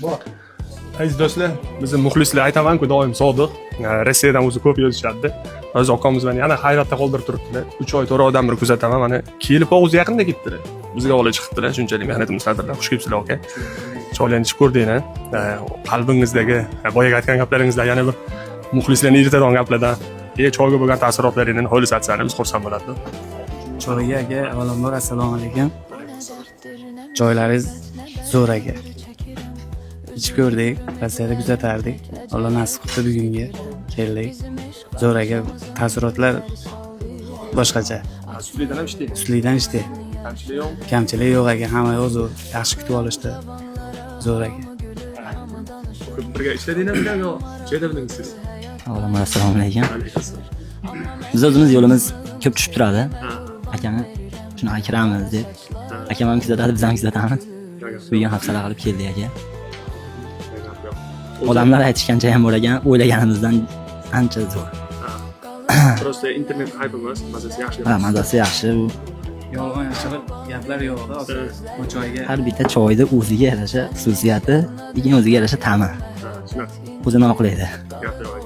bor. Aziz do'stlar, bizning muxlislar aytaman-ku doim sodiq. Rossiyadan o'zi ko'p yozishadi. O'z akamiz meni yana hayratda qoldirib turibdilar. 3 oy to'g'ridan bir kuzataman, mana kelib og'iz yaqinda ketdilar. Bizga olib chiqibdilar, shunchalik mehnatimiz qadrlab xush kelibsizlar aka. Cho'lanchi ko'rdinglar. Qalbingizdagi, boyaga aytgan gaplaringizdan yana bir muxlislarni eritadigan gaplardan, choyga bo'lgan taassurotlaringni xolis aytsangiz xursand bo'ladi. Choyga aka, avvalambor assalomu alaykum. Joylaringiz zo'r aka. Ichib ko'rdik, Rossiyada kuzatardik. Alloh nasib qildi bugunga keldik. Zo'r aka, taassurotlar boshqacha. Sutlidan ham ishlaydi. Sutlidan ishdi. Kamchilik yo'q. Kamchilik yo'q aka, hamma zo'r, yaxshi kutib olishdi. Zo'r aka. Birga ishladingizmi yo joyda bildingiz siz? Avvalambor assalomu alaykum. Alaykum. Biz o'zimiz yo'limiz ko'p tushib turadi. Akani shunaqa kiramiz deb. Akam ham kuzatadi, biz ham kuzatamiz. Bugun hafsala qilib keldik aka. Odamlar aytishgancha ham bor ekan, o'ylaganimizdan ancha zo'r. Prosta internet hype emas, mazasi yaxshi. Ha, mazasi yaxshi. Yolg'on yashirin gaplar yo'q-da, bu joyga. Har bitta choyda o'ziga yarasha xususiyati, lekin o'ziga yarasha ta'mi. Shunaqa. O'zini oqlaydi. Gap yo'q.